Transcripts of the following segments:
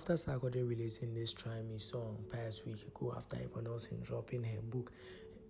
after Sarkodie releasing this Try Me song past week ago, after everyone else dropping her book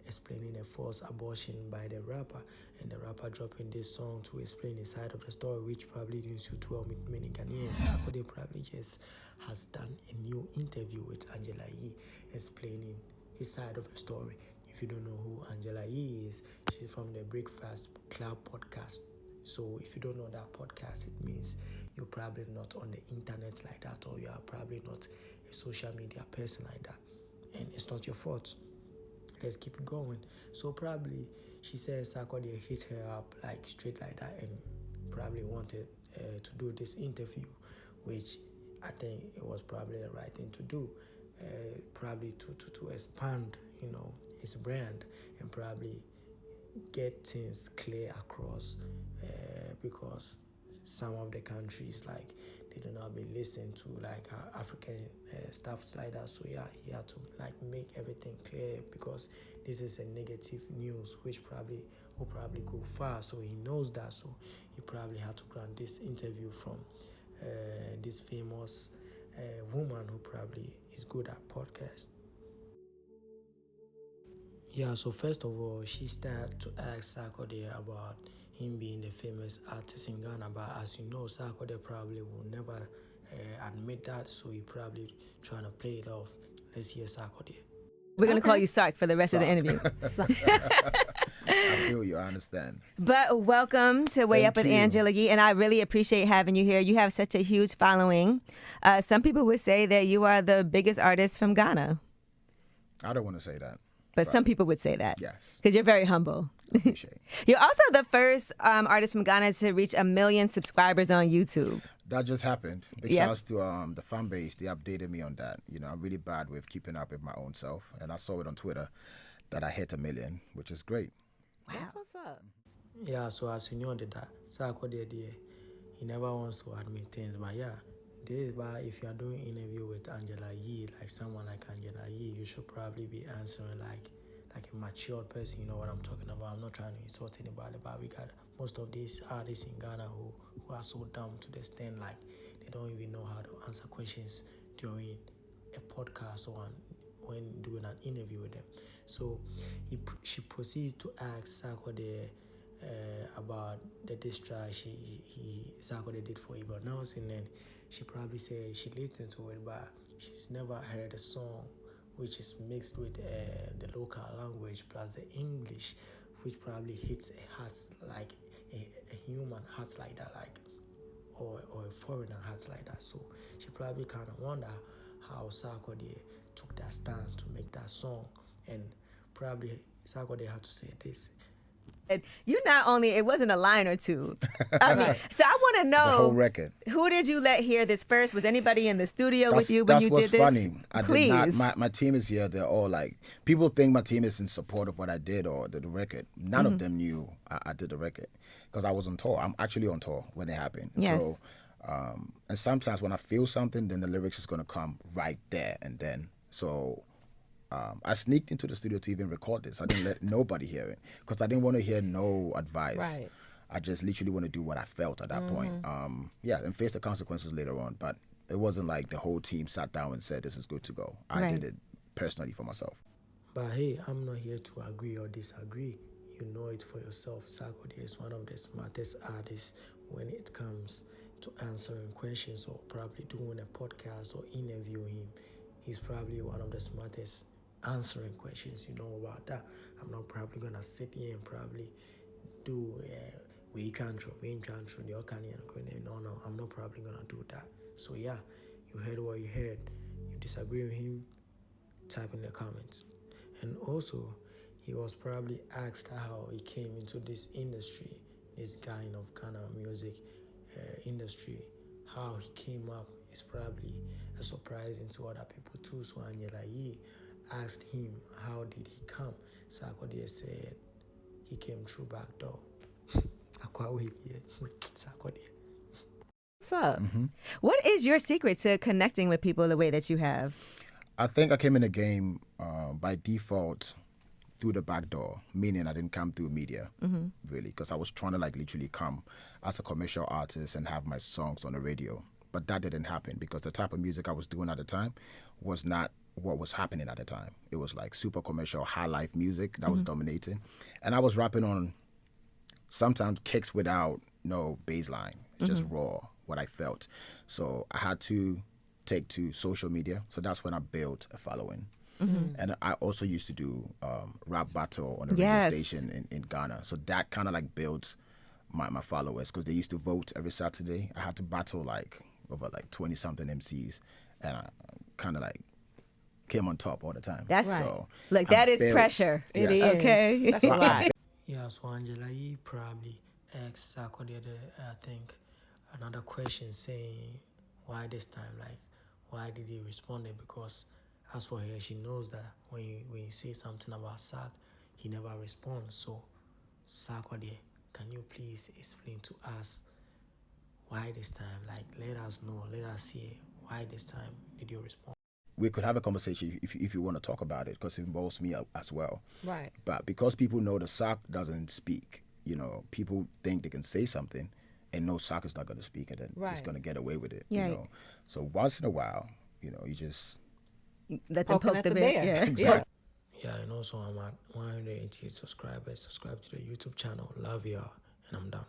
explaining a forced abortion by the rapper, and the rapper dropping this song to explain the side of the story, which probably didn't suit well with many Ghanaians. Sarkodie probably just has done a new interview with Angela Yee explaining his side of the story. If you don't know who Angela Yee is, she's from the Breakfast Club podcast. So if you don't know that podcast, it means you're probably not on the internet like that, or you are probably not a social media person like that, and it's not your fault. Let's keep it going. So probably she says Sarkodie hit her up like straight like that and probably wanted to do this interview, which I think it was probably the right thing to do, probably to expand, his brand and probably get things clear across, because some of the countries like they do not be listened to like African stuff like that. So yeah, he had to like make everything clear because this is a negative news which will probably go far. So he knows that. So he probably had to grant this interview from this famous woman who probably is good at podcast. Yeah, so first of all, she started to ask Sarkodie about him being the famous artist in Ghana, but as you know, Sarkodie probably will never admit that, so he probably trying to play it off. Let's hear Sarkodie. We're going to call you Sark for the rest of the interview. I feel you, I understand. But welcome to Way Up with Angela Yee, and I really appreciate having you here. You have such a huge following. Some people would say that you are the biggest artist from Ghana. I don't want to say that. But some people would say that. Yes. Because you're very humble. Appreciate it. You're also the first artist from Ghana to reach 1 million subscribers on YouTube. That just happened. Big shouts to the fan base. They updated me on that. I'm really bad with keeping up with my own self. And I saw it on Twitter that I hit 1 million, which is great. Wow. That's what's up. Yeah, so as you know that Sarkodie, he never wants to admit things, but yeah. This, but if you are doing interview with Angela Yee, like someone like Angela Yee, you should probably be answering like a matured person. You know what I'm talking about. I'm not trying to insult anybody, but we got most of these artists in Ghana who are so dumb to the extent like they don't even know how to answer questions during a podcast or when doing an interview with them. So she proceeds to ask Sarkodie about the diss track Sarkodie did for Ibra Nelson, and then she probably said she listened to it, but she's never heard a song which is mixed with the local language plus the English, which probably hits a heart like a human heart like that, like or a foreigner heart like that. So she probably kind of wonder how Sarkodie took that stand to make that song, and probably Sarkodie had to say this. You not only, it wasn't a line or two. I mean, so I want to know, the whole record. Who did you let hear this first? Was anybody in the studio with you when you did this? That's what's funny. Please. Did not, my team is here. They're all like, people think my team is in support of what I did or the record. None of them knew I did the record because I was on tour. I'm actually on tour when it happened. Yes. So, and sometimes when I feel something, then the lyrics is going to come right there and then. So I sneaked into the studio to even record this. I didn't let nobody hear it because I didn't want to hear no advice. Right. I just literally want to do what I felt at that point. And face the consequences later on. But it wasn't like the whole team sat down and said, this is good to go. I did it personally for myself. But hey, I'm not here to agree or disagree. You know it for yourself. Sarkodie is one of the smartest artists when it comes to answering questions or probably doing a podcast or interviewing him. He's probably one of the smartest answering questions, you know about that. I'm not probably gonna sit here and probably do we control the Okani. No, I'm not probably gonna do that. So yeah, you heard what you heard. You disagree with him, type in the comments. And also, he was probably asked how he came into this industry, this kind of music industry. How he came up is probably a surprise to other people too. So Angela Yee asked him how did he come. Sarkodie said he came through back door. Sarkodie. What's up? What is your secret to connecting with people the way that you have? I think I came in the game by default through the back door, meaning I didn't come through media, really, because I was trying to literally come as a commercial artist and have my songs on the radio. But that didn't happen because the type of music I was doing at the time was not what was happening at the time. It was like super commercial, high life music that was dominating. And I was rapping on sometimes kicks without no bass line, just raw, what I felt. So I had to take to social media. So that's when I built a following. And I also used to do rap battle on the radio station in Ghana. So that kind of like built my followers because they used to vote every Saturday. I had to battle like over like 20 something MCs, and I kind of like came on top all the time. That's Right. So Look, I that is built- pressure. It Yes. is. Okay. That's a lot. Yeah, so Angela Yee probably asked Sarkodie, I think, another question saying why this time, like why did he respond? Because as for her, she knows that when you say something about Sark, he never responds. So Sarkodie, can you please explain to us why this time? Like let us know, let us hear why this time did you respond? We could have a conversation if you want to talk about it because it involves me as well. Right. But because people know the Sark doesn't speak, people think they can say something and no Sark is not going to speak and then it's Right. going to get away with it. Right. So once in a while, you just Let them Poking poke at the the bear. bear. Yeah. Yeah. Yeah, and also I'm at 188 subscribers. Subscribe to the YouTube channel. Love y'all, and I'm done.